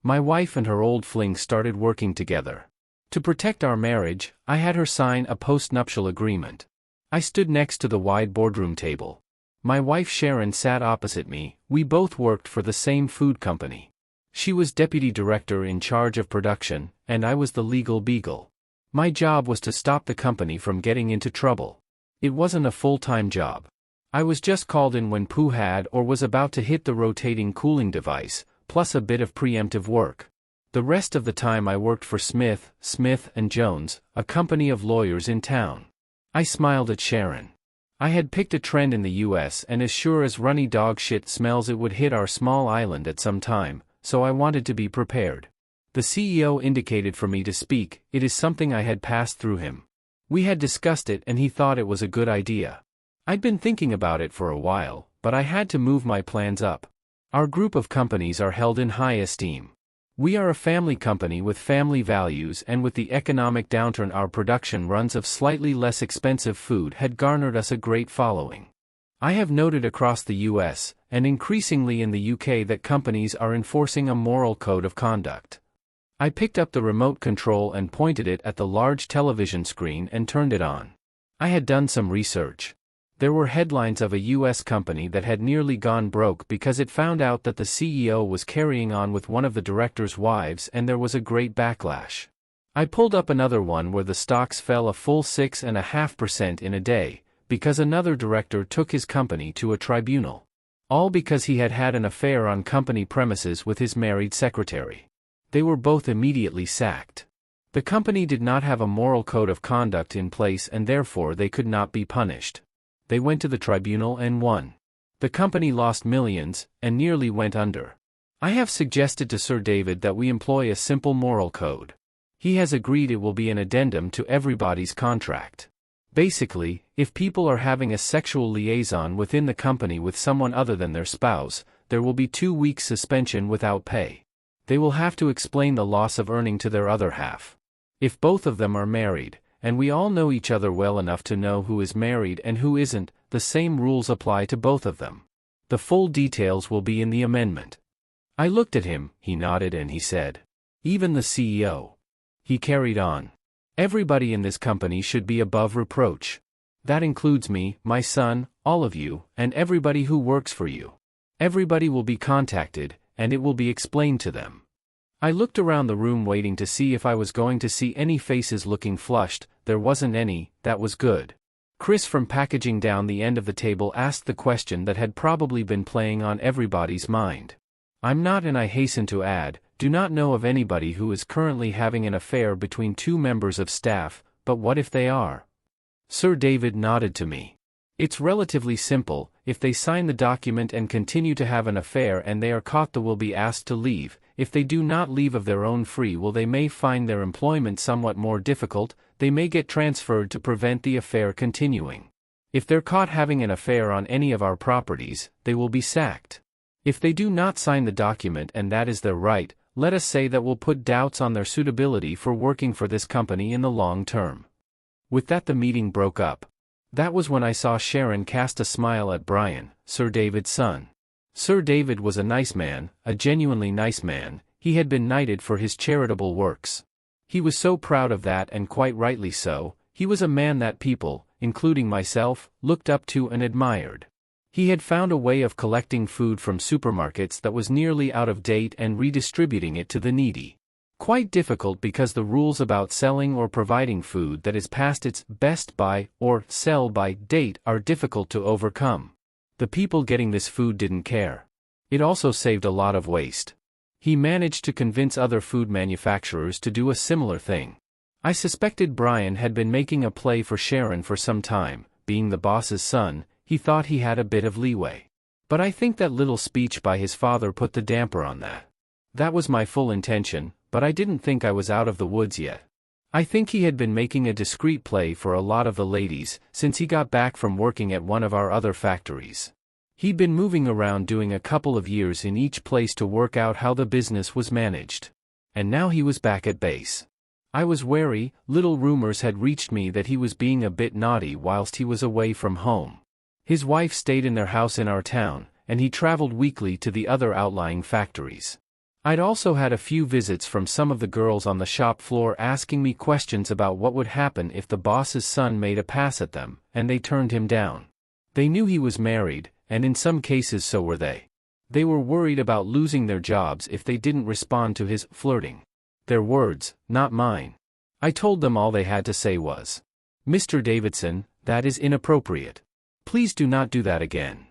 My wife and her old fling started working together. To protect our marriage, I had her sign a postnuptial agreement. I stood next to the wide boardroom table. My wife Sharon sat opposite me. We both worked for the same food company. She was deputy director in charge of production, and I was the legal beagle. My job was to stop the company from getting into trouble. It wasn't a full-time job. I was just called in when Pooh had or was about to hit the rotating cooling device, plus a bit of preemptive work. The rest of the time I worked for Smith, Smith & Jones, a company of lawyers in town. I smiled at Sharon. I had picked a trend in the US, and as sure as runny dog shit smells it would hit our small island at some time, so I wanted to be prepared. The CEO indicated for me to speak. It is something I had passed through him. We had discussed it and he thought it was a good idea. I'd been thinking about it for a while, but I had to move my plans up. Our group of companies are held in high esteem. We are a family company with family values, and with the economic downturn our production runs of slightly less expensive food had garnered us a great following. I have noted across the US, and increasingly in the UK, that companies are enforcing a moral code of conduct. I picked up the remote control and pointed it at the large television screen and turned it on. I had done some research. There were headlines of a US company that had nearly gone broke because it found out that the CEO was carrying on with one of the director's wives, and there was a great backlash. I pulled up another one where the stocks fell a full 6.5% in a day, because another director took his company to a tribunal. All because he had had an affair on company premises with his married secretary. They were both immediately sacked. The company did not have a moral code of conduct in place, and therefore they could not be punished. They went to the tribunal and won. The company lost millions, and nearly went under. I have suggested to Sir David that we employ a simple moral code. He has agreed it will be an addendum to everybody's contract. Basically, if people are having a sexual liaison within the company with someone other than their spouse, there will be 2 weeks suspension without pay. They will have to explain the loss of earning to their other half. If both of them are married, and we all know each other well enough to know who is married and who isn't, the same rules apply to both of them. The full details will be in the amendment. I looked at him, he nodded, and he said, "Even the CEO." He carried on. "Everybody in this company should be above reproach. That includes me, my son, all of you, and everybody who works for you. Everybody will be contacted, and it will be explained to them." I looked around the room waiting to see if I was going to see any faces looking flushed. There wasn't any. That was good. Chris from packaging down the end of the table asked the question that had probably been playing on everybody's mind. I'm not, and I hasten to add, do not know of anybody who is currently having an affair between 2 members of staff, but what if they are? Sir David nodded to me. It's relatively simple. If they sign the document and continue to have an affair and they are caught, they will be asked to leave. If they do not leave of their own free will, they may find their employment somewhat more difficult. They may get transferred to prevent the affair continuing. If they're caught having an affair on any of our properties, they will be sacked. If they do not sign the document, and that is their right, let us say that will put doubts on their suitability for working for this company in the long term. With that, the meeting broke up. That was when I saw Sharon cast a smile at Brian, Sir David's son. Sir David was a nice man, a genuinely nice man. He had been knighted for his charitable works. He was so proud of that, and quite rightly so. He was a man that people, including myself, looked up to and admired. He had found a way of collecting food from supermarkets that was nearly out of date and redistributing it to the needy. Quite difficult, because the rules about selling or providing food that is past its best buy or sell by date are difficult to overcome. The people getting this food didn't care. It also saved a lot of waste. He managed to convince other food manufacturers to do a similar thing. I suspected Brian had been making a play for Sharon for some time. Being the boss's son, he thought he had a bit of leeway. But I think that little speech by his father put the damper on that. That was my full intention, but I didn't think I was out of the woods yet. I think he had been making a discreet play for a lot of the ladies, since he got back from working at one of our other factories. He'd been moving around doing a couple of years in each place to work out how the business was managed. And now he was back at base. I was wary. Little rumors had reached me that he was being a bit naughty whilst he was away from home. His wife stayed in their house in our town, and he traveled weekly to the other outlying factories. I'd also had a few visits from some of the girls on the shop floor asking me questions about what would happen if the boss's son made a pass at them, and they turned him down. They knew he was married, and in some cases so were they. They were worried about losing their jobs if they didn't respond to his flirting. Their words, not mine. I told them all they had to say was, "Mr. Davidson, that is inappropriate. Please do not do that again."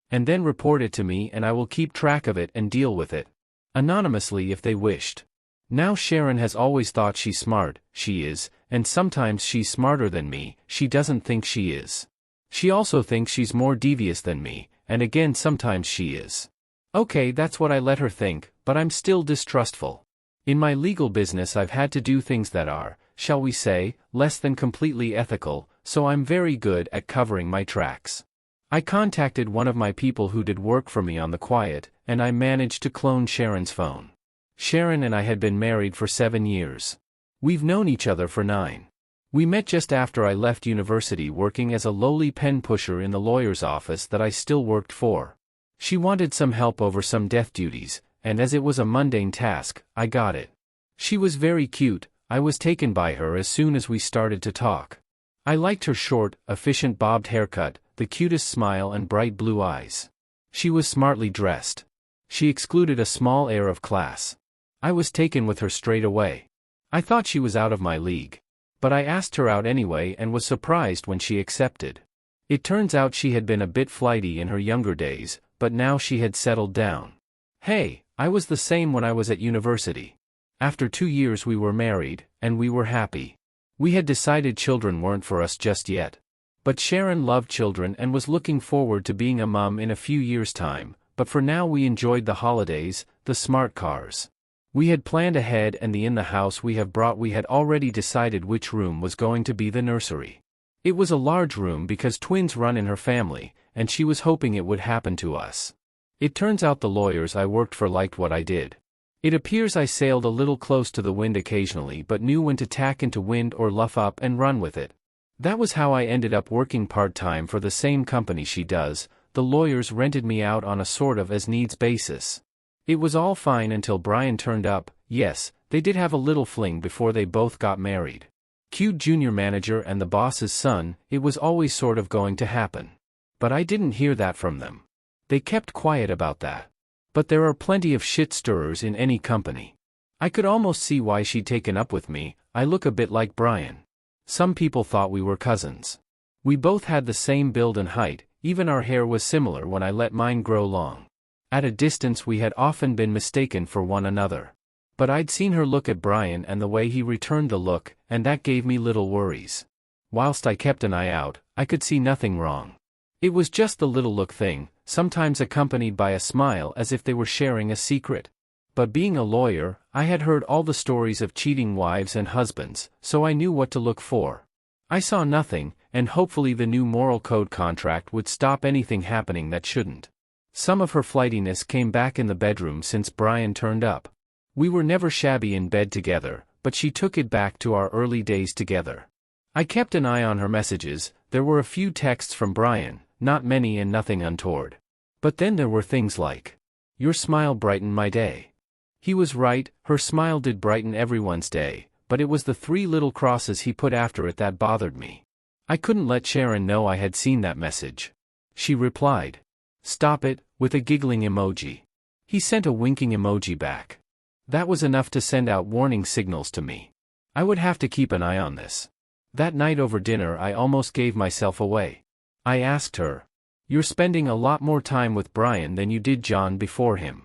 And then report it to me and I will keep track of it and deal with it. Anonymously if they wished. Now Sharon has always thought she's smart, she is, and sometimes she's smarter than me, she doesn't think she is. She also thinks she's more devious than me, and again sometimes she is. Okay, that's what I let her think, but I'm still distrustful. In my legal business I've had to do things that are, shall we say, less than completely ethical, so I'm very good at covering my tracks. I contacted one of my people who did work for me on the quiet, and I managed to clone Sharon's phone. Sharon and I had been married for 7 years. We've known each other for 9. We met just after I left university working as a lowly pen pusher in the lawyer's office that I still worked for. She wanted some help over some death duties, and as it was a mundane task, I got it. She was very cute, I was taken by her as soon as we started to talk. I liked her short, efficient bobbed haircut, the cutest smile and bright blue eyes. She was smartly dressed. She excluded a small air of class. I was taken with her straight away. I thought she was out of my league. But I asked her out anyway and was surprised when she accepted. It turns out she had been a bit flighty in her younger days, but now she had settled down. Hey, I was the same when I was at university. After 2 years we were married, and we were happy. We had decided children weren't for us just yet. But Sharon loved children and was looking forward to being a mum in a few years' time, but for now we enjoyed the holidays, the smart cars. We had planned ahead and in the house we have brought we had already decided which room was going to be the nursery. It was a large room because twins run in her family, and she was hoping it would happen to us. It turns out the lawyers I worked for liked what I did. It appears I sailed a little close to the wind occasionally but knew when to tack into wind or luff up and run with it. That was how I ended up working part-time for the same company she does. The lawyers rented me out on a sort of as-needs basis. It was all fine until Brian turned up. Yes, they did have a little fling before they both got married. Cute junior manager and the boss's son, it was always sort of going to happen. But I didn't hear that from them. They kept quiet about that. But there are plenty of shit stirrers in any company. I could almost see why she'd taken up with me. I look a bit like Brian. Some people thought we were cousins. We both had the same build and height, even our hair was similar when I let mine grow long. At a distance we had often been mistaken for one another. But I'd seen her look at Brian and the way he returned the look, and that gave me little worries. Whilst I kept an eye out, I could see nothing wrong. It was just the little look thing, sometimes accompanied by a smile as if they were sharing a secret. But being a lawyer, I had heard all the stories of cheating wives and husbands, so I knew what to look for. I saw nothing, and hopefully the new moral code contract would stop anything happening that shouldn't. Some of her flightiness came back in the bedroom since Brian turned up. We were never shabby in bed together, but she took it back to our early days together. I kept an eye on her messages. There were a few texts from Brian, not many and nothing untoward. But then there were things like, "Your smile brightened my day." He was right, her smile did brighten everyone's day, but it was the 3 little crosses he put after it that bothered me. I couldn't let Sharon know I had seen that message. She replied, "Stop it," with a giggling emoji. He sent a winking emoji back. That was enough to send out warning signals to me. I would have to keep an eye on this. That night over dinner I almost gave myself away. I asked her, "You're spending a lot more time with Brian than you did John before him.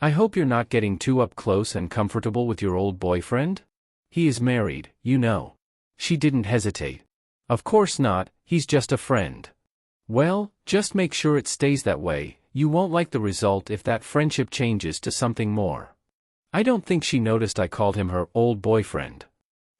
I hope you're not getting too up close and comfortable with your old boyfriend? He is married, you know." She didn't hesitate. "Of course not, he's just a friend." "Well, just make sure it stays that way. You won't like the result if that friendship changes to something more." I don't think she noticed I called him her old boyfriend.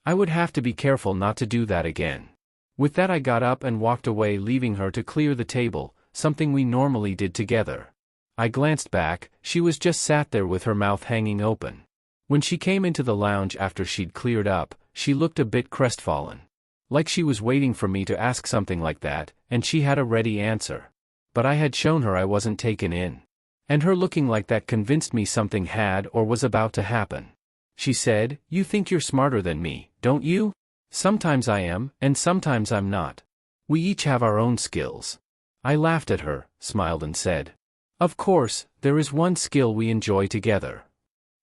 I would have to be careful not to do that again. With that I got up and walked away, leaving her to clear the table, something we normally did together. I glanced back, she was just sat there with her mouth hanging open. When she came into the lounge after she'd cleared up, she looked a bit crestfallen. Like she was waiting for me to ask something like that, and she had a ready answer. But I had shown her I wasn't taken in. And her looking like that convinced me something had or was about to happen. She said, "You think you're smarter than me, don't you?" "Sometimes I am, and sometimes I'm not. We each have our own skills." I laughed at her, smiled and said, "Of course, there is one skill we enjoy together."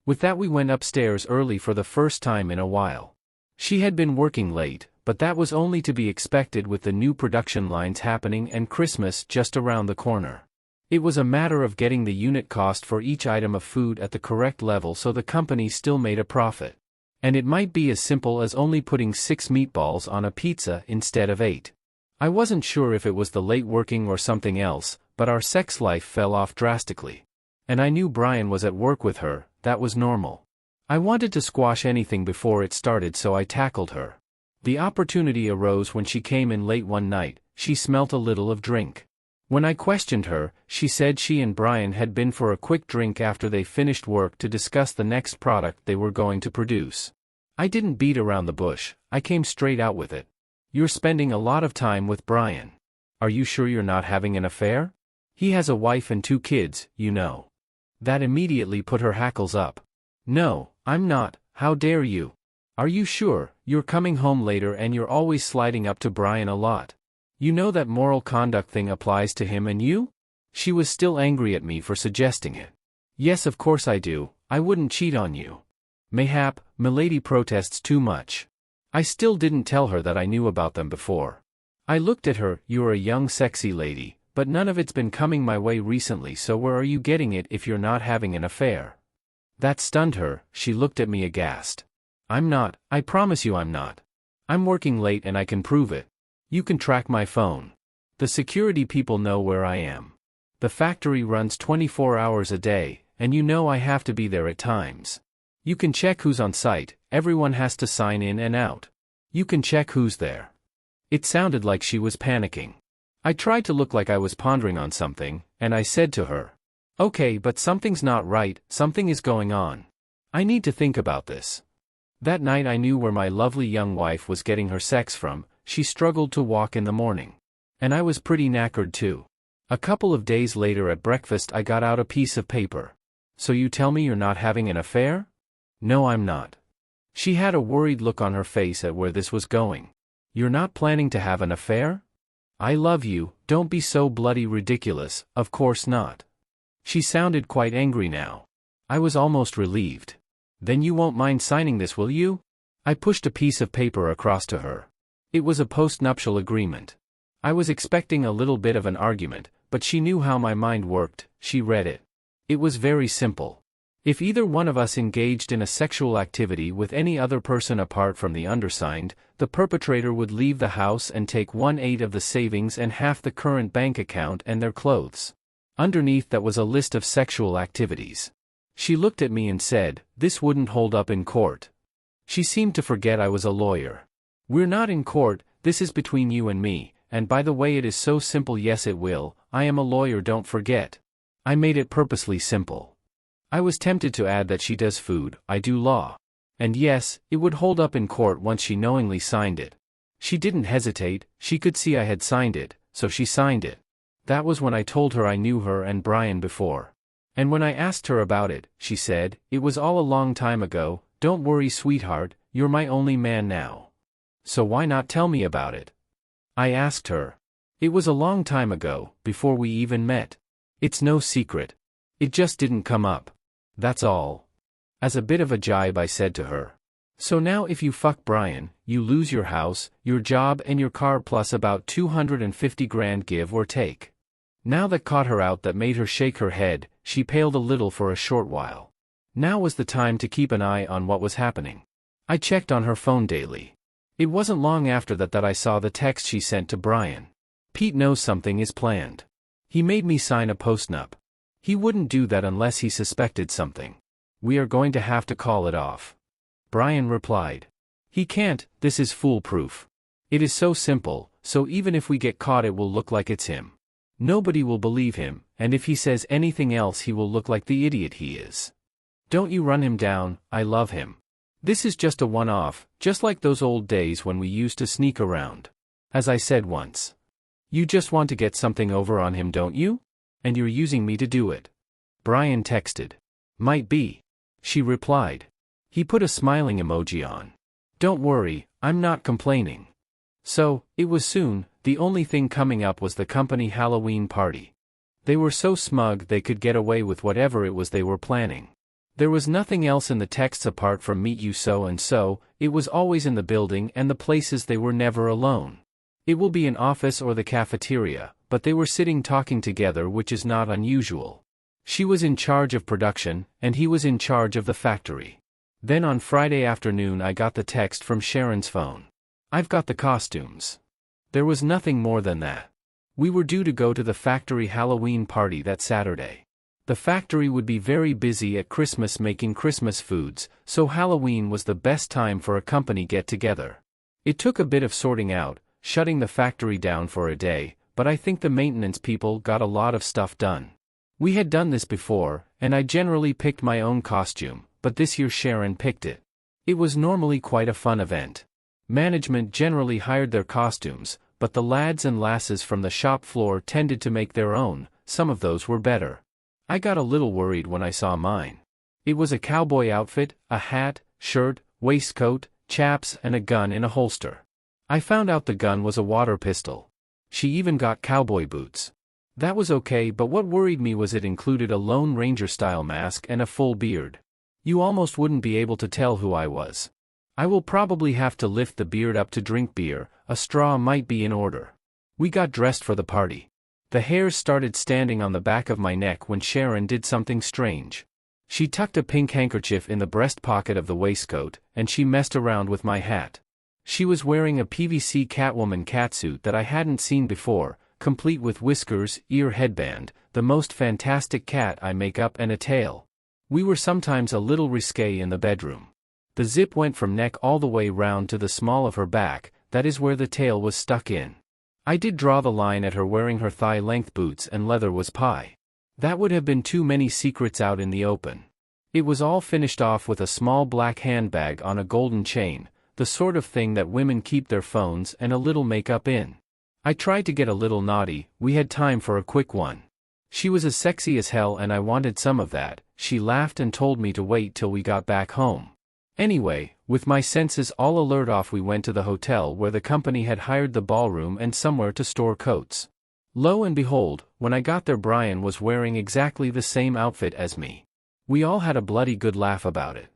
With that we went upstairs early for the first time in a while. She had been working late, but that was only to be expected with the new production lines happening and Christmas just around the corner. It was a matter of getting the unit cost for each item of food at the correct level so the company still made a profit. And it might be as simple as only putting 6 meatballs on a pizza instead of 8. I wasn't sure if it was the late working or something else, but our sex life fell off drastically. And I knew Brian was at work with her, that was normal. I wanted to squash anything before it started, so I tackled her. The opportunity arose when she came in late one night. She smelt a little of drink. When I questioned her, she said she and Brian had been for a quick drink after they finished work to discuss the next product they were going to produce. I didn't beat around the bush, I came straight out with it. "You're spending a lot of time with Brian. Are you sure you're not having an affair? He has a wife and 2 kids, you know." That immediately put her hackles up. "No, I'm not, how dare you? Are you sure? You're coming home later and you're always sliding up to Brian a lot. You know that moral conduct thing applies to him and you?" She was still angry at me for suggesting it. "Yes, of course I do, I wouldn't cheat on you." Mayhap, milady protests too much. I still didn't tell her that I knew about them before. I looked at her, "You're a young sexy lady, but none of it's been coming my way recently, so where are you getting it if you're not having an affair?" That stunned her, she looked at me aghast. "I'm not, I promise you I'm not. I'm working late and I can prove it. You can track my phone. The security people know where I am. The factory runs 24 hours a day, and you know I have to be there at times. You can check who's on site, everyone has to sign in and out. You can check who's there." It sounded like she was panicking. I tried to look like I was pondering on something, and I said to her, "Okay, but something's not right, something is going on. I need to think about this." That night I knew where my lovely young wife was getting her sex from. She struggled to walk in the morning. And I was pretty knackered too. A couple of days later at breakfast I got out a piece of paper. "So you tell me you're not having an affair?" "No, I'm not." She had a worried look on her face at where this was going. "You're not planning to have an affair? I love you, don't be so bloody ridiculous." "Of course not." She sounded quite angry now. I was almost relieved. "Then you won't mind signing this, will you?" I pushed a piece of paper across to her. It was a post-nuptial agreement. I was expecting a little bit of an argument, but she knew how my mind worked. She read it. It was very simple. If either one of us engaged in a sexual activity with any other person apart from the undersigned, the perpetrator would leave the house and take 1/8 of the savings and half the current bank account and their clothes. Underneath that was a list of sexual activities. She looked at me and said, "This wouldn't hold up in court." She seemed to forget I was a lawyer. "We're not in court, this is between you and me, and by the way it is so simple. Yes, it will, I am a lawyer, don't forget." I made it purposely simple. I was tempted to add that she does food, I do law. And yes, it would hold up in court once she knowingly signed it. She didn't hesitate, she could see I had signed it, so she signed it. That was when I told her I knew her and Brian before. And when I asked her about it, she said, "It was all a long time ago, don't worry sweetheart, you're my only man now. So why not tell me about it?" I asked her. "It was a long time ago, before we even met. It's no secret. It just didn't come up. That's all." As a bit of a jibe I said to her, "So now if you fuck Brian, you lose your house, your job and your car plus about 250 grand give or take." Now that caught her out, that made her shake her head, she paled a little for a short while. Now was the time to keep an eye on what was happening. I checked on her phone daily. It wasn't long after that I saw the text she sent to Brian. "Pete knows something is planned. He made me sign a postnup. He wouldn't do that unless he suspected something. We are going to have to call it off." Brian replied, "He can't, this is foolproof. It is so simple, so even if we get caught it will look like it's him. Nobody will believe him, and if he says anything else he will look like the idiot he is. Don't you run him down, I love him. This is just a one-off, just like those old days when we used to sneak around. As I said once. You just want to get something over on him, don't you? And you're using me to do it. Brian texted. Might be. She replied. He put a smiling emoji on. Don't worry, I'm not complaining. So, it was soon. The only thing coming up was the company Halloween party. They were so smug they could get away with whatever it was they were planning. There was nothing else in the texts apart from meet you so and so. It was always in the building and the places. They were never alone. It will be an office or the cafeteria, but they were sitting talking together, which is not unusual. She was in charge of production, and he was in charge of the factory. Then on Friday afternoon I got the text from Sharon's phone. I've got the costumes. There was nothing more than that. We were due to go to the factory Halloween party that Saturday. The factory would be very busy at Christmas making Christmas foods, so Halloween was the best time for a company get-together. It took a bit of sorting out, shutting the factory down for a day, but I think the maintenance people got a lot of stuff done. We had done this before, and I generally picked my own costume, but this year Sharon picked it. It was normally quite a fun event. Management generally hired their costumes, but the lads and lasses from the shop floor tended to make their own. Some of those were better. I got a little worried when I saw mine. It was a cowboy outfit, a hat, shirt, waistcoat, chaps, and a gun in a holster. I found out the gun was a water pistol. She even got cowboy boots. That was okay, but what worried me was it included a Lone Ranger-style mask and a full beard. You almost wouldn't be able to tell who I was. I will probably have to lift the beard up to drink beer. A straw might be in order. We got dressed for the party. The hairs started standing on the back of my neck when Sharon did something strange. She tucked a pink handkerchief in the breast pocket of the waistcoat, and she messed around with my hat. She was wearing a PVC Catwoman catsuit that I hadn't seen before, complete with whiskers, ear headband, the most fantastic cat eye makeup, and a tail. We were sometimes a little risque in the bedroom. The zip went from neck all the way round to the small of her back, that is where the tail was stuck in. I did draw the line at her wearing her thigh-length boots and leather was pie. That would have been too many secrets out in the open. It was all finished off with a small black handbag on a golden chain, the sort of thing that women keep their phones and a little makeup in. I tried to get a little naughty. We had time for a quick one. She was as sexy as hell and I wanted some of that. She laughed and told me to wait till we got back home. Anyway, with my senses all alert off, we went to the hotel where the company had hired the ballroom and somewhere to store coats. Lo and behold, when I got there Brian was wearing exactly the same outfit as me. We all had a bloody good laugh about it.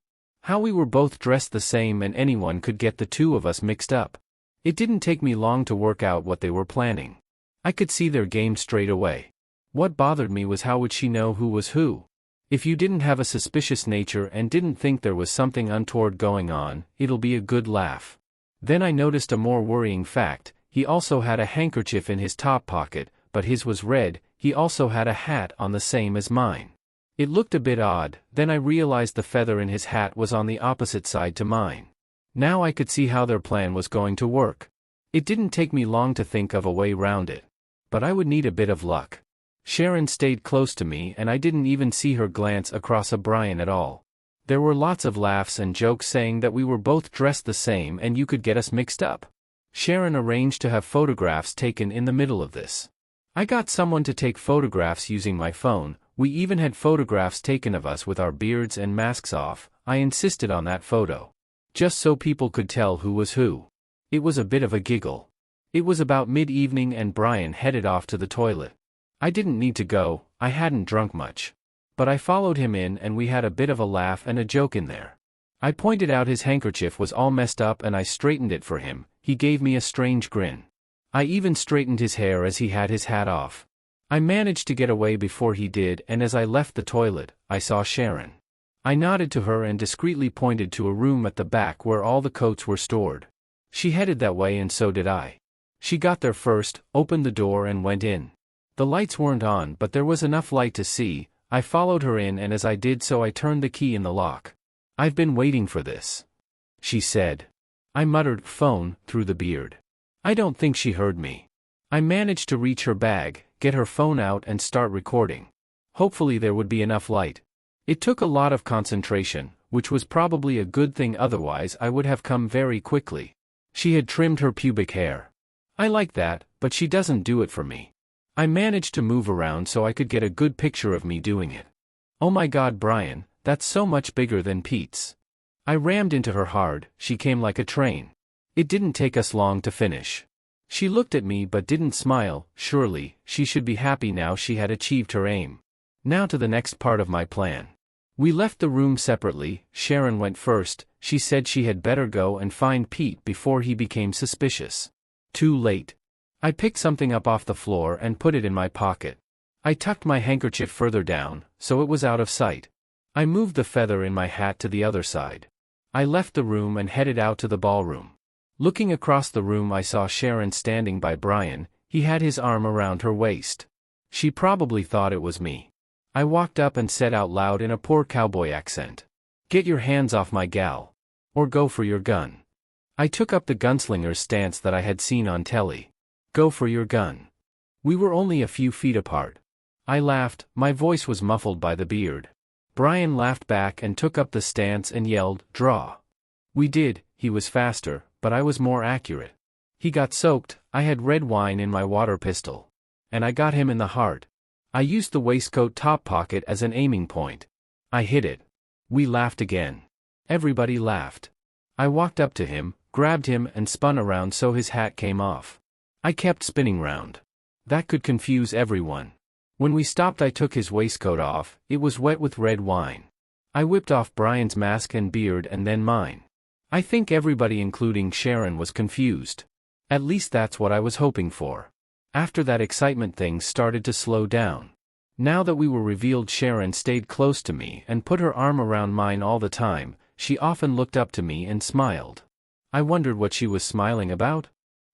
How we were both dressed the same and anyone could get the two of us mixed up. It didn't take me long to work out what they were planning. I could see their game straight away. What bothered me was how would she know who was who? If you didn't have a suspicious nature and didn't think there was something untoward going on, it'll be a good laugh. Then I noticed a more worrying fact. He also had a handkerchief in his top pocket, but his was red. He also had a hat on the same as mine. It looked a bit odd. Then I realized the feather in his hat was on the opposite side to mine. Now I could see how their plan was going to work. It didn't take me long to think of a way round it. But I would need a bit of luck. Sharon stayed close to me and I didn't even see her glance across at Brian at all. There were lots of laughs and jokes saying that we were both dressed the same and you could get us mixed up. Sharon arranged to have photographs taken in the middle of this. I got someone to take photographs using my phone. We even had photographs taken of us with our beards and masks off. I insisted on that photo. Just so people could tell who was who. It was a bit of a giggle. It was about mid-evening and Brian headed off to the toilet. I didn't need to go, I hadn't drunk much. But I followed him in and we had a bit of a laugh and a joke in there. I pointed out his handkerchief was all messed up and I straightened it for him. He gave me a strange grin. I even straightened his hair as he had his hat off. I managed to get away before he did, and as I left the toilet, I saw Sharon. I nodded to her and discreetly pointed to a room at the back where all the coats were stored. She headed that way and so did I. She got there first, opened the door and went in. The lights weren't on but there was enough light to see. I followed her in and as I did so I turned the key in the lock. "I've been waiting for this," she said. I muttered, "phone," through the beard. I don't think she heard me. I managed to reach her bag, get her phone out and start recording. Hopefully there would be enough light. It took a lot of concentration, which was probably a good thing, otherwise I would have come very quickly. She had trimmed her pubic hair. I like that, but she doesn't do it for me. I managed to move around so I could get a good picture of me doing it. Oh my God, Brian, that's so much bigger than Pete's. I rammed into her hard, she came like a train. It didn't take us long to finish. She looked at me but didn't smile. Surely, she should be happy now she had achieved her aim. Now to the next part of my plan. We left the room separately. Sharon went first. She said she had better go and find Pete before he became suspicious. Too late. I picked something up off the floor and put it in my pocket. I tucked my handkerchief further down, so it was out of sight. I moved the feather in my hat to the other side. I left the room and headed out to the ballroom. Looking across the room, I saw Sharon standing by Brian. He had his arm around her waist. She probably thought it was me. I walked up and said out loud in a poor cowboy accent, "Get your hands off my gal. Or go for your gun." I took up the gunslinger's stance that I had seen on telly. Go for your gun. We were only a few feet apart. I laughed, my voice was muffled by the beard. Brian laughed back and took up the stance and yelled, "Draw." We did. He was faster, but I was more accurate. He got soaked. I had red wine in my water pistol. And I got him in the heart. I used the waistcoat top pocket as an aiming point. I hit it. We laughed again. Everybody laughed. I walked up to him, grabbed him and spun around so his hat came off. I kept spinning round. That could confuse everyone. When we stopped, I took his waistcoat off. It was wet with red wine. I whipped off Brian's mask and beard and then mine. I think everybody including Sharon was confused. At least that's what I was hoping for. After that excitement, things started to slow down. Now that we were revealed, Sharon stayed close to me and put her arm around mine all the time. She often looked up to me and smiled. I wondered what she was smiling about.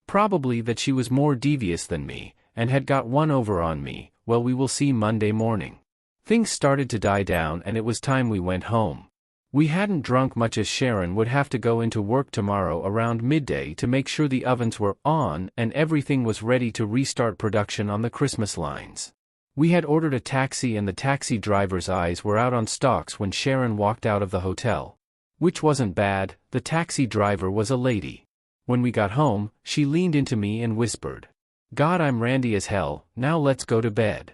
Probably that she was more devious than me, and had got one over on me. Well, we will see Monday morning. Things started to die down and it was time we went home. We hadn't drunk much as Sharon would have to go into work tomorrow around midday to make sure the ovens were on and everything was ready to restart production on the Christmas lines. We had ordered a taxi and the taxi driver's eyes were out on stalks when Sharon walked out of the hotel. Which wasn't bad, the taxi driver was a lady. When we got home, she leaned into me and whispered, "God, I'm randy as hell, now let's go to bed."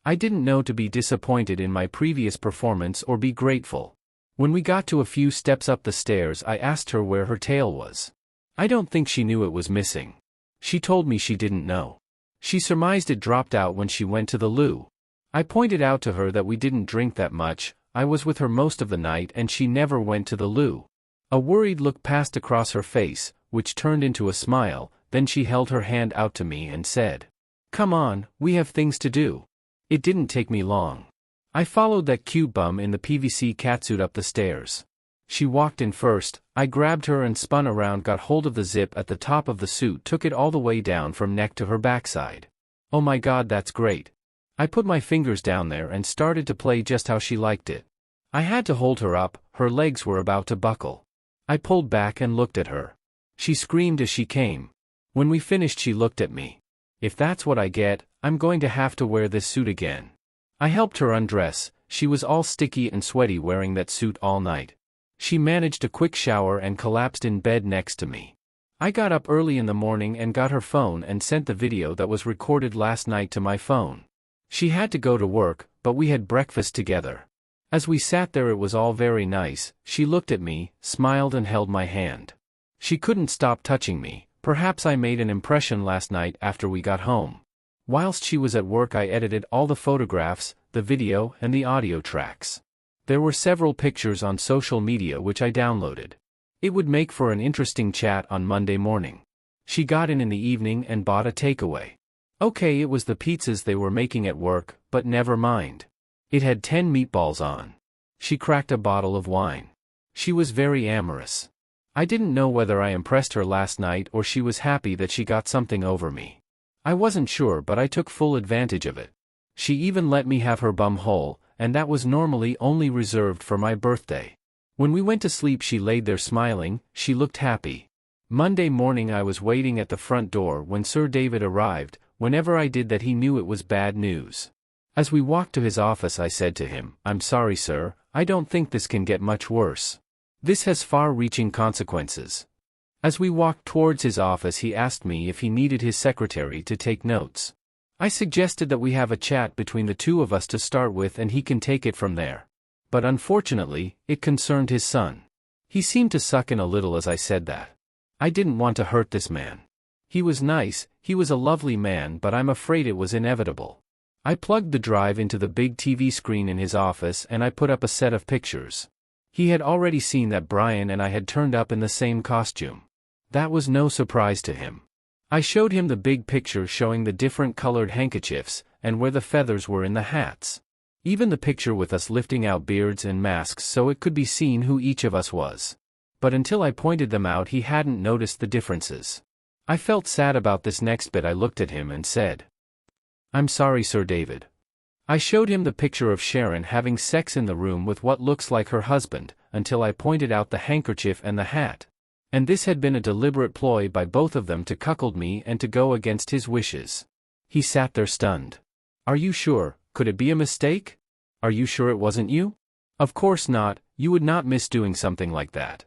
I didn't know to be disappointed in my previous performance or be grateful. When we got to a few steps up the stairs, I asked her where her tail was. I don't think she knew it was missing. She told me she didn't know. She surmised it dropped out when she went to the loo. I pointed out to her that we didn't drink that much. I was with her most of the night and she never went to the loo. A worried look passed across her face, which turned into a smile. Then she held her hand out to me and said, "Come on, we have things to do." It didn't take me long. I followed that cute bum in the PVC catsuit up the stairs. She walked in first. I grabbed her and spun around, got hold of the zip at the top of the suit, took it all the way down from neck to her backside. Oh my God, that's great. I put my fingers down there and started to play just how she liked it. I had to hold her up, her legs were about to buckle. I pulled back and looked at her. She screamed as she came. When we finished, she looked at me. If that's what I get, I'm going to have to wear this suit again. I helped her undress. She was all sticky and sweaty wearing that suit all night. She managed a quick shower and collapsed in bed next to me. I got up early in the morning and got her phone and sent the video that was recorded last night to my phone. She had to go to work, but we had breakfast together. As we sat there, it was all very nice. She looked at me, smiled and held my hand. She couldn't stop touching me. Perhaps I made an impression last night after we got home. Whilst she was at work, I edited all the photographs, the video, and the audio tracks. There were several pictures on social media which I downloaded. It would make for an interesting chat on Monday morning. She got in the evening and bought a takeaway. Okay, it was the pizzas they were making at work, but never mind. It had 10 meatballs on. She cracked a bottle of wine. She was very amorous. I didn't know whether I impressed her last night or she was happy that she got something over me. I wasn't sure, but I took full advantage of it. She even let me have her bum hole, and that was normally only reserved for my birthday. When we went to sleep, she laid there smiling. She looked happy. Monday morning, I was waiting at the front door when Sir David arrived. Whenever I did that, he knew it was bad news. As we walked to his office, I said to him, "I'm sorry, sir, I don't think this can get much worse. This has far-reaching consequences." As we walked towards his office, he asked me if he needed his secretary to take notes. I suggested that we have a chat between the two of us to start with and he can take it from there. But unfortunately, it concerned his son. He seemed to suck in a little as I said that. I didn't want to hurt this man. He was nice, he was a lovely man, but I'm afraid it was inevitable. I plugged the drive into the big TV screen in his office and I put up a set of pictures. He had already seen that Brian and I had turned up in the same costume. That was no surprise to him. I showed him the big picture showing the different colored handkerchiefs, and where the feathers were in the hats. Even the picture with us lifting out beards and masks so it could be seen who each of us was. But until I pointed them out he hadn't noticed the differences. I felt sad about this next bit. I looked at him and said, "I'm sorry, Sir David." I showed him the picture of Sharon having sex in the room with what looks like her husband, until I pointed out the handkerchief and the hat. And this had been a deliberate ploy by both of them to cuckold me and to go against his wishes. He sat there stunned. "Are you sure? Could it be a mistake? Are you sure it wasn't you?" "Of course not, you would not miss doing something like that."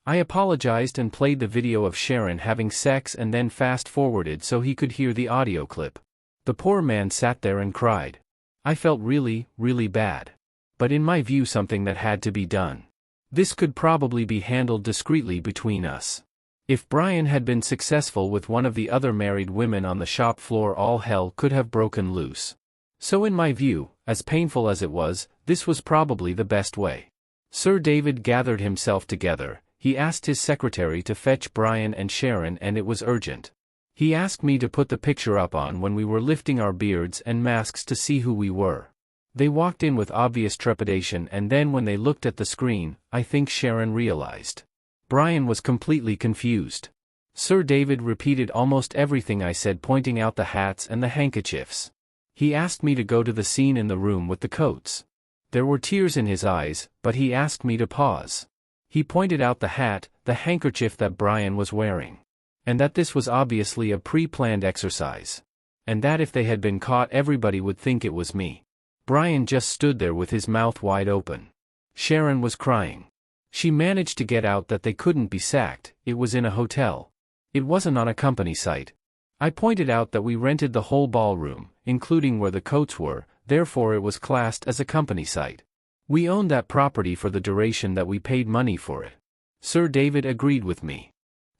I apologized and played the video of Sharon having sex and then fast-forwarded so he could hear the audio clip. The poor man sat there and cried. I felt really, really bad. But in my view something that had to be done. This could probably be handled discreetly between us. If Brian had been successful with one of the other married women on the shop floor, all hell could have broken loose. So in my view, as painful as it was, this was probably the best way. Sir David gathered himself together. He asked his secretary to fetch Brian and Sharon, and it was urgent. He asked me to put the picture up on when we were lifting our beards and masks to see who we were. They walked in with obvious trepidation, and then when they looked at the screen, I think Sharon realized. Brian was completely confused. Sir David repeated almost everything I said, pointing out the hats and the handkerchiefs. He asked me to go to the scene in the room with the coats. There were tears in his eyes, but he asked me to pause. He pointed out the hat, the handkerchief that Brian was wearing. And that this was obviously a pre-planned exercise. And that if they had been caught, everybody would think it was me. Brian just stood there with his mouth wide open. Sharon was crying. She managed to get out that they couldn't be sacked, it was in a hotel. It wasn't on a company site. I pointed out that we rented the whole ballroom, including where the coats were, therefore it was classed as a company site. We owned that property for the duration that we paid money for it. Sir David agreed with me.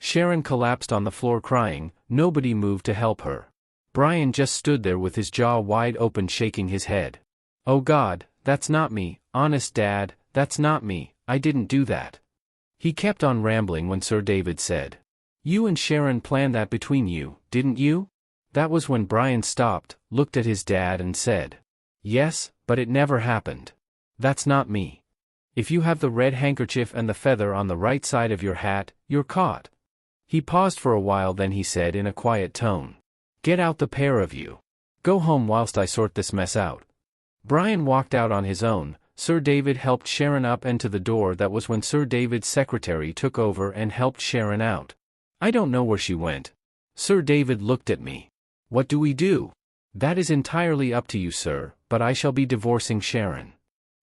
Sharon collapsed on the floor crying, nobody moved to help her. Brian just stood there with his jaw wide open, shaking his head. "Oh God, that's not me, honest Dad, that's not me, I didn't do that." He kept on rambling when Sir David said, "You and Sharon planned that between you, didn't you?" That was when Brian stopped, looked at his dad and said, "Yes, but it never happened. That's not me. If you have the red handkerchief and the feather on the right side of your hat, you're caught." He paused for a while, then he said in a quiet tone, "Get out, the pair of you. Go home whilst I sort this mess out." Brian walked out on his own. Sir David helped Sharon up and to the door. That was when Sir David's secretary took over and helped Sharon out. I don't know where she went. Sir David looked at me. "What do we do?" "That is entirely up to you, sir, but I shall be divorcing Sharon."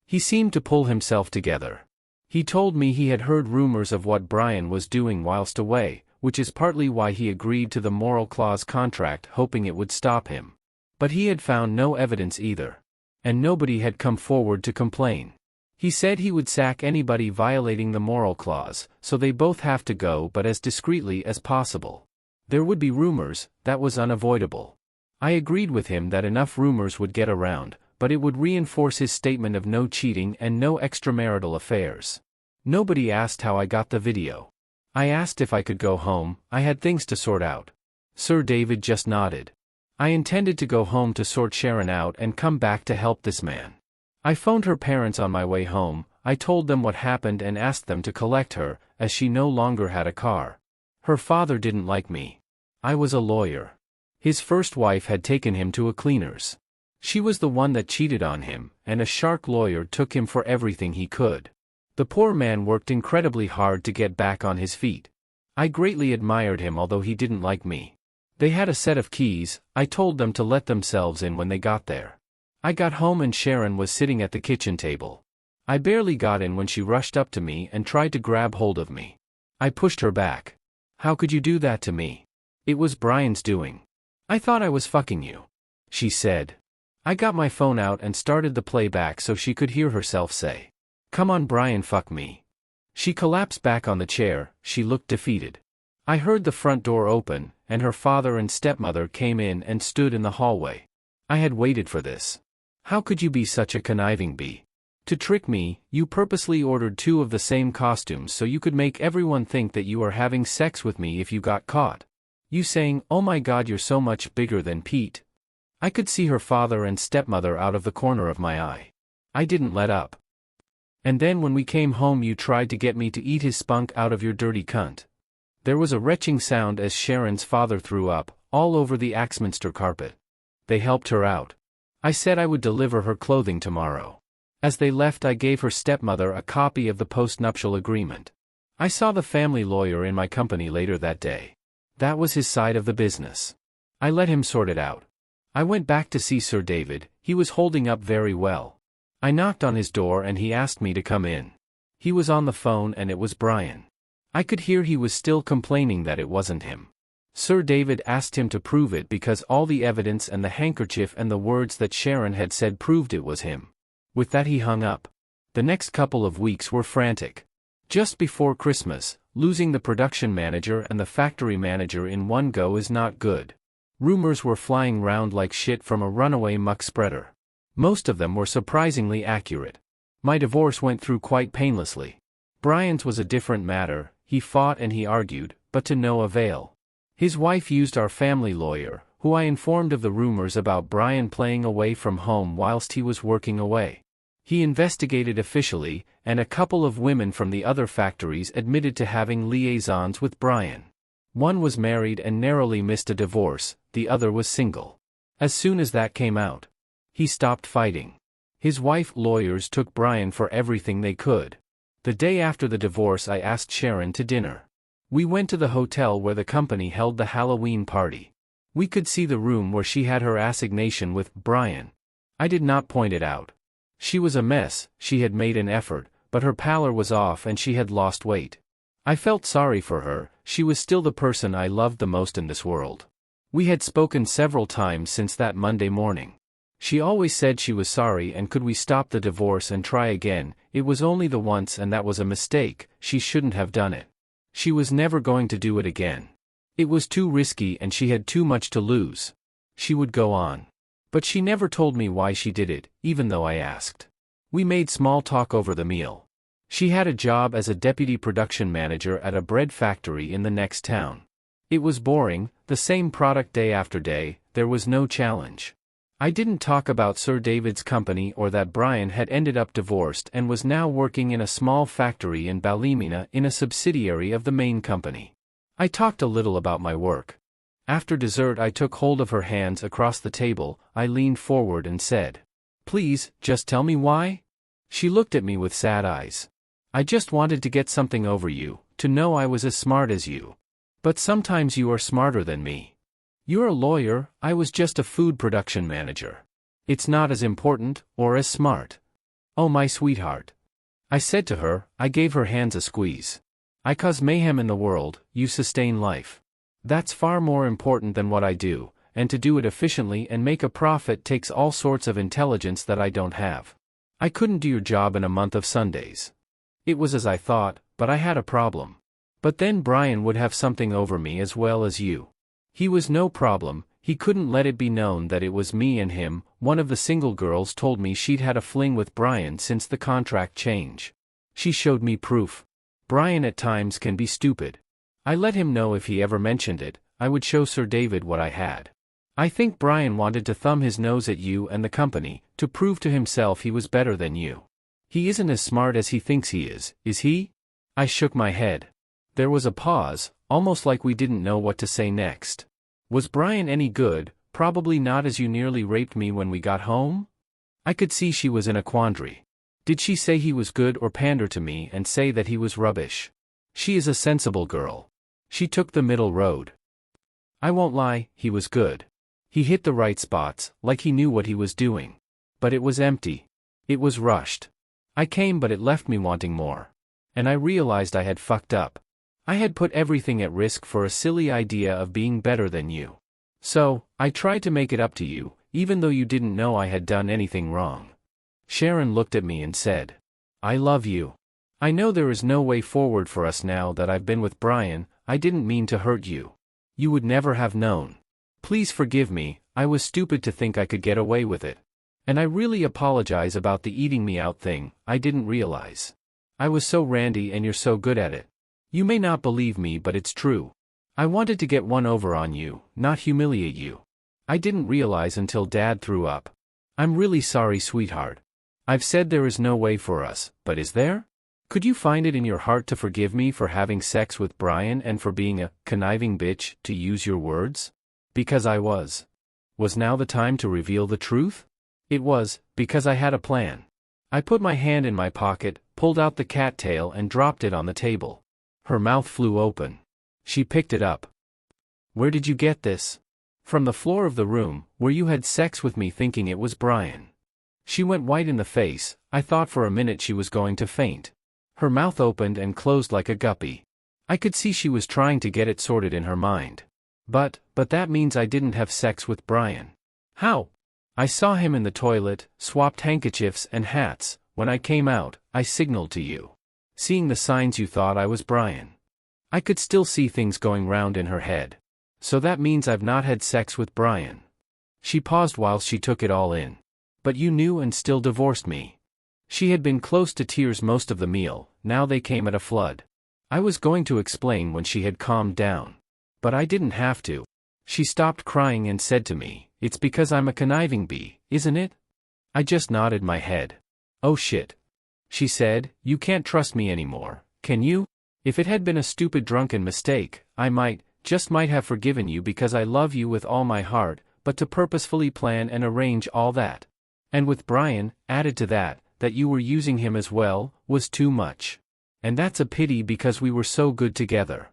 He seemed to pull himself together. He told me he had heard rumors of what Brian was doing whilst away, which is partly why he agreed to the moral clause contract, hoping it would stop him. But he had found no evidence either. And nobody had come forward to complain. He said he would sack anybody violating the moral clause, so they both have to go, but as discreetly as possible. There would be rumors, that was unavoidable. I agreed with him that enough rumors would get around, but it would reinforce his statement of no cheating and no extramarital affairs. Nobody asked how I got the video. I asked if I could go home, I had things to sort out. Sir David just nodded. I intended to go home to sort Sharon out and come back to help this man. I phoned her parents on my way home. I told them what happened and asked them to collect her, as she no longer had a car. Her father didn't like me. I was a lawyer. His first wife had taken him to a cleaner's. She was the one that cheated on him, and a shark lawyer took him for everything he could. The poor man worked incredibly hard to get back on his feet. I greatly admired him, although he didn't like me. They had a set of keys. I told them to let themselves in when they got there. I got home and Sharon was sitting at the kitchen table. I barely got in when she rushed up to me and tried to grab hold of me. I pushed her back. "How could you do that to me? It was Brian's doing. I thought I was fucking you." she said. I got my phone out and started the playback so she could hear herself say, "Come on Brian, fuck me." She collapsed back on the chair, she looked defeated. I heard the front door open, and her father and stepmother came in and stood in the hallway. I had waited for this. How could you be such a conniving bee? To trick me, you purposely ordered 2 of the same costumes so you could make everyone think that you were having sex with me if you got caught. You saying, "Oh my God, you're so much bigger than Pete." I could see her father and stepmother out of the corner of my eye. I didn't let up. And then when we came home you tried to get me to eat his spunk out of your dirty cunt. There was a retching sound as Sharon's father threw up, all over the Axminster carpet. They helped her out. I said I would deliver her clothing tomorrow. As they left I gave her stepmother a copy of the postnuptial agreement. I saw the family lawyer in my company later that day. That was his side of the business. I let him sort it out. I went back to see Sir David, he was holding up very well. I knocked on his door and he asked me to come in. He was on the phone and it was Brian. I could hear he was still complaining that it wasn't him. Sir David asked him to prove it because all the evidence and the handkerchief and the words that Sharon had said proved it was him. With that he hung up. The next couple of weeks were frantic. Just before Christmas, losing the production manager and the factory manager in one go is not good. Rumors were flying round like shit from a runaway muck spreader. Most of them were surprisingly accurate. My divorce went through quite painlessly. Brian's was a different matter, he fought and he argued, but to no avail. His wife used our family lawyer, who I informed of the rumors about Brian playing away from home whilst he was working away. He investigated officially, and a couple of women from the other factories admitted to having liaisons with Brian. One was married and narrowly missed a divorce, the other was single. As soon as that came out, he stopped fighting. His wife lawyers took Brian for everything they could. The day after the divorce I asked Sharon to dinner. We went to the hotel where the company held the Halloween party. We could see the room where she had her assignation with Brian. I did not point it out. She was a mess, she had made an effort, but her pallor was off and she had lost weight. I felt sorry for her, she was still the person I loved the most in this world. We had spoken several times since that Monday morning. She always said she was sorry and could we stop the divorce and try again. It was only the once and that was a mistake, she shouldn't have done it. She was never going to do it again. It was too risky and she had too much to lose. She would go on. But she never told me why she did it, even though I asked. We made small talk over the meal. She had a job as a deputy production manager at a bread factory in the next town. It was boring, the same product day after day, there was no challenge. I didn't talk about Sir David's company or that Brian had ended up divorced and was now working in a small factory in Ballymena in a subsidiary of the main company. I talked a little about my work. After dessert I took hold of her hands across the table, I leaned forward and said, "Please, just tell me why?" She looked at me with sad eyes. "I just wanted to get something over you, to know I was as smart as you. But sometimes you are smarter than me. You're a lawyer, I was just a food production manager. It's not as important, or as smart." "Oh my sweetheart," I said to her, I gave her hands a squeeze. "I cause mayhem in the world, you sustain life. That's far more important than what I do, and to do it efficiently and make a profit takes all sorts of intelligence that I don't have. I couldn't do your job in a month of Sundays." It was as I thought, but I had a problem. But then Brian would have something over me as well as you. He was no problem, he couldn't let it be known that it was me and him. One of the single girls told me she'd had a fling with Brian since the contract change. She showed me proof. Brian at times can be stupid. I let him know if he ever mentioned it, I would show Sir David what I had. I think Brian wanted to thumb his nose at you and the company, to prove to himself he was better than you. He isn't as smart as he thinks he is he? I shook my head. There was a pause, almost like we didn't know what to say next. Was Brian any good? Probably not, as you nearly raped me when we got home? I could see she was in a quandary. Did she say he was good or pander to me and say that he was rubbish? She is a sensible girl. She took the middle road. I won't lie, he was good. He hit the right spots, like he knew what he was doing. But it was empty. It was rushed. I came but it left me wanting more. And I realized I had fucked up. I had put everything at risk for a silly idea of being better than you. So, I tried to make it up to you, even though you didn't know I had done anything wrong. Sharon looked at me and said, I love you. I know there is no way forward for us now that I've been with Brian. I didn't mean to hurt you. You would never have known. Please forgive me, I was stupid to think I could get away with it. And I really apologize about the eating me out thing, I didn't realize. I was so randy and you're so good at it. You may not believe me, but it's true. I wanted to get one over on you, not humiliate you. I didn't realize until Dad threw up. I'm really sorry, sweetheart. I've said there is no way for us, but is there? Could you find it in your heart to forgive me for having sex with Brian and for being a conniving bitch, to use your words? Because I was. Was now the time to reveal the truth? It was, because I had a plan. I put my hand in my pocket, pulled out the cat tail and dropped it on the table. Her mouth flew open. She picked it up. Where did you get this? From the floor of the room, where you had sex with me thinking it was Brian. She went white in the face. I thought for a minute she was going to faint. Her mouth opened and closed like a guppy. I could see she was trying to get it sorted in her mind. But that means I didn't have sex with Brian. How? I saw him in the toilet, swapped handkerchiefs and hats. When I came out, I signaled to you. Seeing the signs you thought I was Brian. I could still see things going round in her head. So that means I've not had sex with Brian. She paused while she took it all in. But you knew and still divorced me. She had been close to tears most of the meal, now they came at a flood. I was going to explain when she had calmed down. But I didn't have to. She stopped crying and said to me, it's because I'm a conniving bee, isn't it? I just nodded my head. Oh shit. She said, you can't trust me anymore, can you? If it had been a stupid drunken mistake, I might have forgiven you because I love you with all my heart, but to purposefully plan and arrange all that. And with Brian, added to that you were using him as well, was too much. And that's a pity because we were so good together.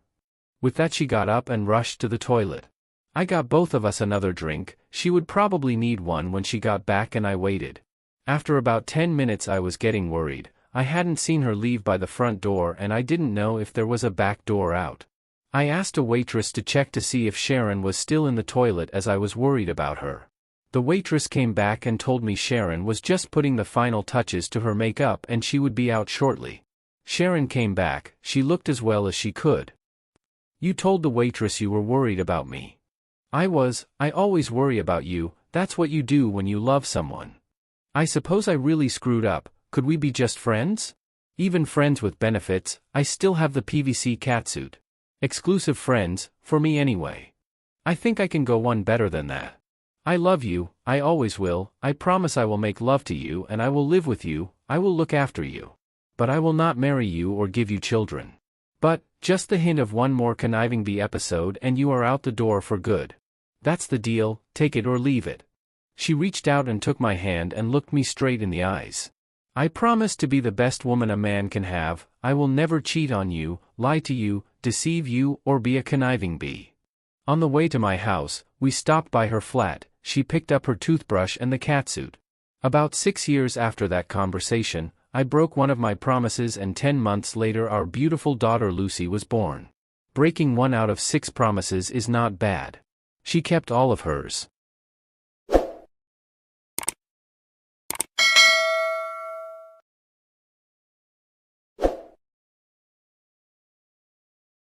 With that she got up and rushed to the toilet. I got both of us another drink. She would probably need one when she got back and I waited. After about 10 minutes I was getting worried. I hadn't seen her leave by the front door and I didn't know if there was a back door out. I asked a waitress to check to see if Sharon was still in the toilet as I was worried about her. The waitress came back and told me Sharon was just putting the final touches to her makeup and she would be out shortly. Sharon came back, she looked as well as she could. You told the waitress you were worried about me. I always worry about you, that's what you do when you love someone. I suppose I really screwed up, could we be just friends? Even friends with benefits, I still have the PVC catsuit. Exclusive friends, for me anyway. I think I can go one better than that. I love you, I always will, I promise I will make love to you and I will live with you, I will look after you. But I will not marry you or give you children. But, just the hint of one more conniving bee episode and you are out the door for good. That's the deal, take it or leave it. She reached out and took my hand and looked me straight in the eyes. I promise to be the best woman a man can have, I will never cheat on you, lie to you, deceive you, or be a conniving bee. On the way to my house, we stopped by her flat. She picked up her toothbrush and the catsuit. About 6 years after that conversation, I broke one of my promises and 10 months later our beautiful daughter Lucy was born. Breaking 1 out of 6 promises is not bad. She kept all of hers.